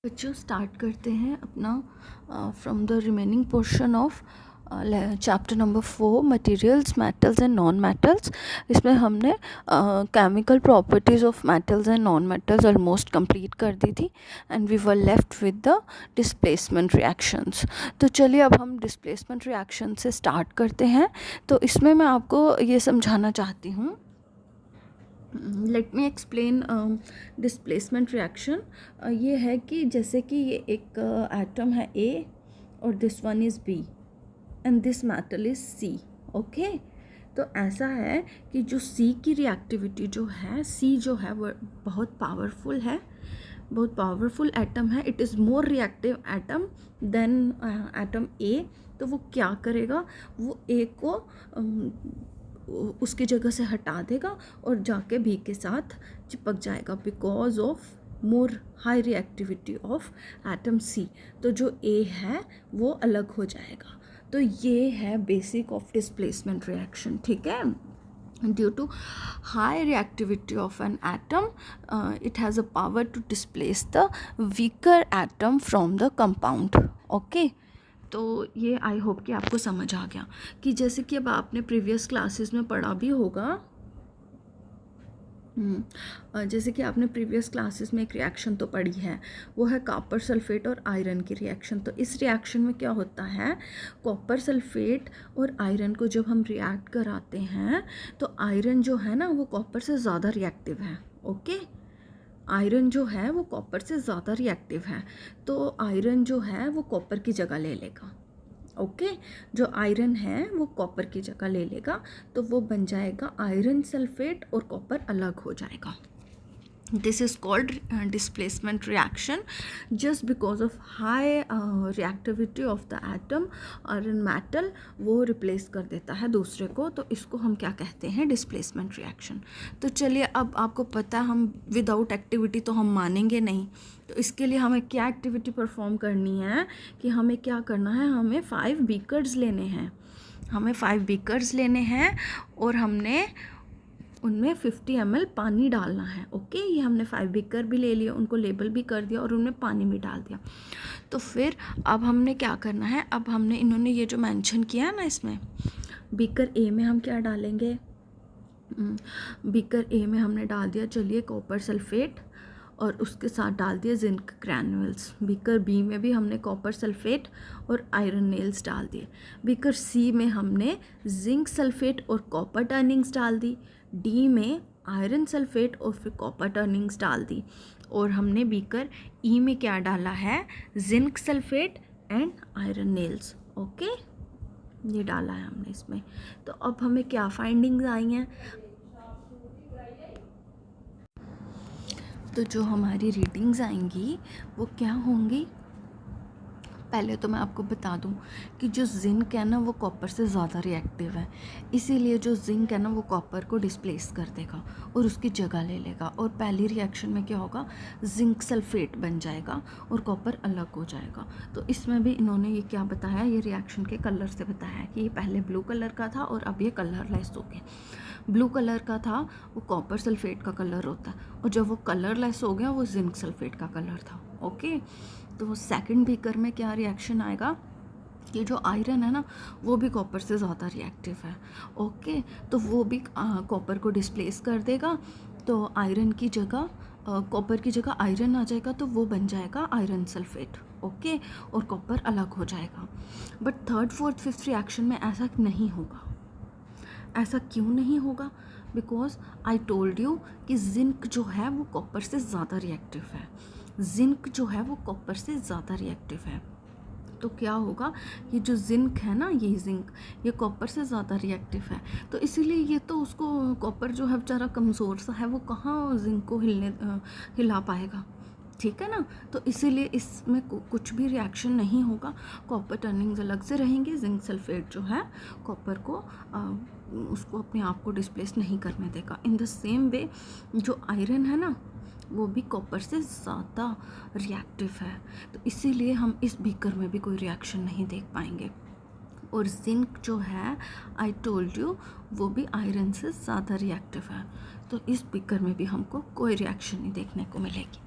बच्चों स्टार्ट करते हैं अपना from the remaining portion of chapter number 4 materials metals and non metals. इसमें हमने chemical properties of metals and non metals almost complete कर दी थी and we were left with the displacement reactions. तो चलिए अब हम डिस्प्लेसमेंट रिएक्शन से स्टार्ट करते हैं। तो इसमें मैं आपको ये समझाना चाहती हूँ, let me explain displacement reaction. ये है कि जैसे कि ये एक एटम है A और this one is B and this metal is C। Okay, तो ऐसा है कि जो C की रिएक्टिविटी जो है, C जो है वो बहुत पावरफुल है, बहुत पावरफुल एटम है। It is more reactive atom than atom A। तो वो क्या करेगा, वो A को उसकी जगह से हटा देगा और जाके B के साथ चिपक जाएगा because of more high reactivity of atom C। तो जो A है वो अलग हो जाएगा। तो ये है बेसिक ऑफ डिस्प्लेसमेंट रिएक्शन, ठीक है। Due to high reactivity of an atom, it has a power to displace the weaker atom from the compound. Okay, तो ये आई होप कि आपको समझ आ गया कि जैसे कि अब आपने प्रीवियस क्लासेस में पढ़ा भी होगा, जैसे कि आपने प्रीवियस क्लासेस में एक रिएक्शन तो पढ़ी है, वो है कॉपर सल्फेट और आयरन की रिएक्शन। तो इस रिएक्शन में क्या होता है, कॉपर सल्फेट और आयरन को जब हम रिएक्ट कराते हैं तो आयरन जो है ना वो कॉपर से ज़्यादा रिएक्टिव है। ओके, आयरन जो है वो कॉपर से ज़्यादा रिएक्टिव है, तो आयरन जो है वो कॉपर की जगह ले लेगा। ओके, जो आयरन है वो कॉपर की जगह ले लेगा, तो वो बन जाएगा आयरन सल्फेट और कॉपर अलग हो जाएगा। This is called displacement reaction just because of high reactivity of the atom. Iron metal वो रिप्लेस कर देता है दूसरे को, तो इसको हम क्या कहते हैं, डिस्प्लेसमेंट रिएक्शन। तो चलिए अब आपको पता है हम विदाउट एक्टिविटी तो हम मानेंगे नहीं, तो इसके लिए हमें क्या एक्टिविटी परफॉर्म करनी है कि हमें क्या करना है, हमें 5 बीकर्स लेने हैं। हमें 5 बीकर्स लेने हैं और हमने उनमें 50 ml पानी डालना है। ओके, ये हमने 5 बीकर भी ले लिए, उनको लेबल भी कर दिया और उनमें पानी भी डाल दिया। तो फिर अब हमने क्या करना है, अब हमने इन्होंने ये जो मेंशन किया है ना, इसमें बीकर ए में हम क्या डालेंगे, बीकर ए में हमने डाल दिया, चलिए कॉपर सल्फेट और उसके साथ डाल दिया जिंक ग्रैन्यूल्स। बीकर बी में भी हमने कॉपर सल्फेट और आयरन नेल्स डाल दिए। बीकर सी में हमने जिंक सल्फेट और कॉपर टर्निंग्स डाल दी। डी में आयरन सल्फेट और फिर कॉपर टर्निंग्स डाल दी। और हमने बीकर ई में क्या डाला है, zinc sulphate and iron nails. Okay, ये डाला है हमने इसमें। तो अब हमें क्या फाइंडिंग्स आई हैं, तो जो हमारी रीडिंग्स आएंगी वो क्या होंगी, पहले तो मैं आपको बता दूं कि जो जिंक है ना वो कॉपर से ज़्यादा रिएक्टिव है, इसीलिए जो जिंक है ना वो कॉपर को डिस्प्लेस कर देगा और उसकी जगह ले लेगा। और पहली रिएक्शन में क्या होगा, जिंक सल्फेट बन जाएगा और कॉपर अलग हो जाएगा। तो इसमें भी इन्होंने ये क्या बताया, ये रिएक्शन के कलर से बताया कि ये पहले ब्लू कलर का था और अब ये कलरलेस हो गया। ब्लू कलर का था वो कॉपर सल्फेट का कलर होता है, और जब वो कलरलेस हो गया वो जिंक सल्फेट का कलर था। ओके, तो सेकंड बीकर में क्या रिएक्शन आएगा कि जो आयरन है ना वो भी कॉपर से ज़्यादा रिएक्टिव है। ओके, तो वो भी कॉपर को डिस्प्लेस कर देगा, तो आयरन की जगह कॉपर की जगह आयरन आ जाएगा, तो वो बन जाएगा आयरन सल्फेट। ओके, और कॉपर अलग हो जाएगा। But third fourth fifth reaction में ऐसा नहीं होगा। ऐसा क्यों नहीं होगा, बिकॉज आई टोल्ड यू कि जिंक जो है वो कॉपर से ज़्यादा रिएक्टिव है। जिंक जो है वो कॉपर से ज़्यादा रिएक्टिव है, तो क्या होगा, ये जो जिंक है ना, ये जिंक ये कॉपर से ज़्यादा रिएक्टिव है, तो इसीलिए ये तो उसको कॉपर जो है बेचारा कमज़ोर सा है, वो कहाँ जिंक को हिला पाएगा, ठीक है ना। तो इसीलिए इसमें कुछ भी रिएक्शन नहीं होगा, कॉपर टर्निंग्स अलग से रहेंगे। जिंक सल्फेट जो है कॉपर को उसको अपने आप को डिस्प्लेस नहीं करने देगा। इन द सेम वे जो आयरन है ना वो भी कॉपर से ज़्यादा रिएक्टिव है, तो इसीलिए हम इस बीकर में भी कोई रिएक्शन नहीं देख पाएंगे। और जिंक जो है आई टोल्ड यू वो भी आयरन से ज़्यादा रिएक्टिव है। तो इस बीकर में भी हमको कोई रिएक्शन नहीं देखने को मिलेगी।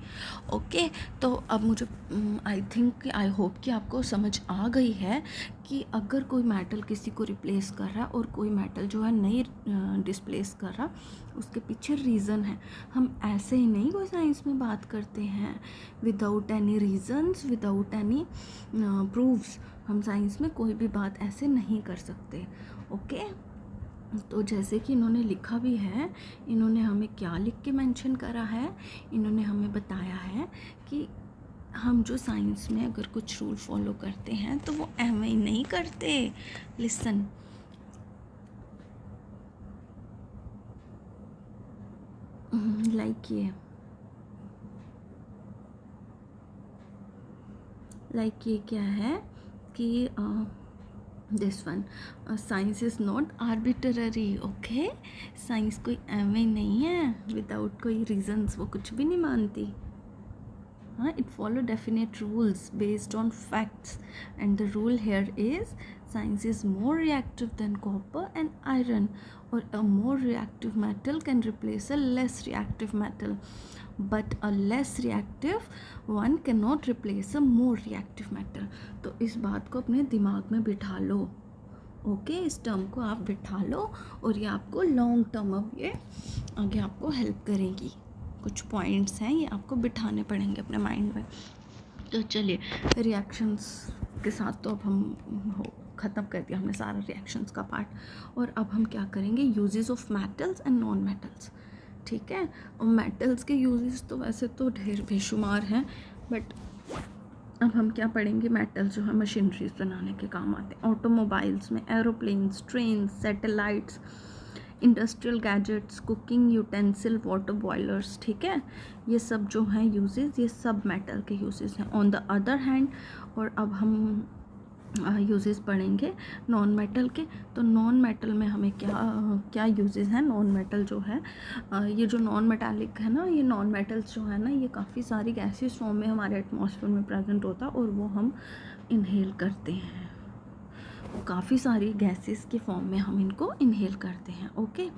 ओके, तो अब मुझे आई थिंक, आई होप कि आपको समझ आ गई है कि अगर कोई मेटल किसी को रिप्लेस कर रहा है और कोई मेटल जो है नहीं डिस्प्लेस कर रहा, उसके पीछे रीज़न है। हम ऐसे ही नहीं कोई साइंस में बात करते हैं without any reasons, without any proofs. हम साइंस में कोई भी बात ऐसे नहीं कर सकते। ओके, तो जैसे कि इन्होंने लिखा भी है, इन्होंने हमें क्या लिख के मेंशन करा है, इन्होंने हमें बताया है कि हम जो साइंस में अगर कुछ रूल फॉलो करते हैं तो वो एवं ही नहीं करते। लिसन, लाइक ये क्या है कि this one, science is not arbitrary. Okay, science कोई एवं नहीं है विदाउट कोई रीजंस, वो कुछ भी नहीं मानती। हाँ, it follow definite rules based on facts, and the rule here is science is more reactive than copper and iron, or a more reactive metal can replace a less reactive metal, but a less reactive one cannot replace a more reactive metal। तो इस बात को अपने दिमाग में बिठा लो। Okay, इस term को आप बिठा लो और ये आपको लॉन्ग टर्म अब ये आगे आपको हेल्प करेगी। कुछ पॉइंट्स हैं ये आपको बिठाने पड़ेंगे अपने माइंड में। तो चलिए, रिएक्शंस के साथ तो अब हम ख़त्म कर दिया हमने सारा रिएक्शंस का पार्ट। और अब हम क्या करेंगे, uses of metals and non metals. ठीक है, और मेटल्स के यूजेस तो वैसे तो ढेर बेशुमार हैं, बट अब हम क्या पढ़ेंगे, मेटल जो है मशीनरीज बनाने के काम आते हैं। ऑटोमोबाइल्स में, aeroplanes, train, satellites, industrial gadgets, cooking utensil, water boilers. ठीक है, ये सब जो हैं यूजेस, ये सब मेटल के यूजेस हैं। ऑन द अदर हैंड, और अब हम यूजेस पढ़ेंगे नॉन मेटल के। तो नॉन मेटल में हमें क्या क्या यूजेस हैं। नॉन मेटल जो है, ये जो नॉन मेटालिक है ना, ये नॉन मेटल्स जो है ना, ये काफ़ी सारी गैसेस फॉर्म में हमारे एटमॉस्फेयर में प्रेजेंट होता है और वो हम इनहेल करते हैं। काफ़ी सारी गैसेस के फॉर्म में हम इनको इनहेल करते हैं। ओके,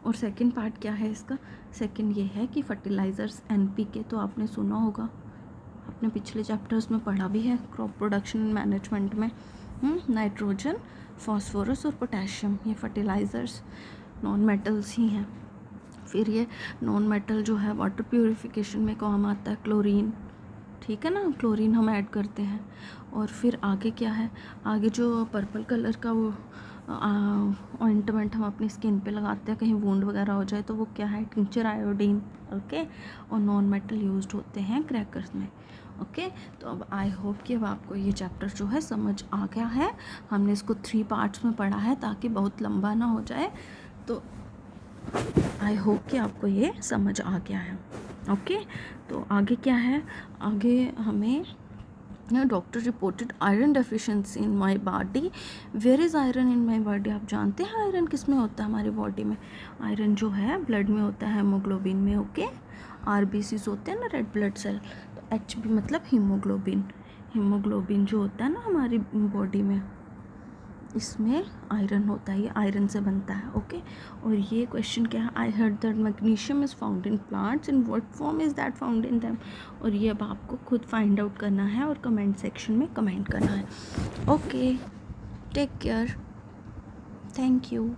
और सेकंड पार्ट क्या है इसका, सेकंड ये है कि फर्टिलाइज़र्स, एनपीके तो आपने सुना होगा, अपने पिछले चैप्टर्स में पढ़ा भी है क्रॉप प्रोडक्शन मैनेजमेंट में। नाइट्रोजन, फास्फोरस और पोटेशियम, ये फर्टिलाइज़र्स नॉन मेटल्स ही हैं। फिर ये नॉन मेटल जो है वाटर प्योरिफिकेशन में काम आता है, क्लोरीन। ठीक है ना, क्लोरीन हम ऐड करते हैं। और फिर आगे क्या है, आगे जो पर्पल कलर का वो ऑइंटमेंट हम अपनी स्किन पे लगाते हैं कहीं वुंड वगैरह हो जाए, तो वो क्या है, टिंचर आयोडीन। ओके, और नॉन मेटल यूज्ड होते हैं क्रैकर्स में। ओके, तो अब आई होप कि अब आपको ये चैप्टर जो है समझ आ गया है। हमने इसको 3 पार्ट्स में पढ़ा है ताकि बहुत लंबा ना हो जाए। तो आई होप कि आपको ये समझ आ गया है। ओके, तो आगे क्या है, आगे हमें doctor reported iron deficiency in my body. Where is iron in my body. आप जानते हैं आयरन किस में होता है हमारी बॉडी में। आयरन जो है ब्लड में होता है, हेमोग्लोबिन में। ओके, आरबीसीज होते हैं ना, रेड ब्लड सेल। तो एचबी मतलब हीमोग्लोबिन। हीमोग्लोबिन जो होता है ना हमारी बॉडी में, इसमें आयरन होता है, ये आयरन से बनता है। ओके, और ये क्वेश्चन क्या है, I heard that magnesium is found in plants, in what form is that found in them. और ये अब आपको खुद फाइंड आउट करना है और कमेंट सेक्शन में कमेंट करना है। Okay, take care, thank you.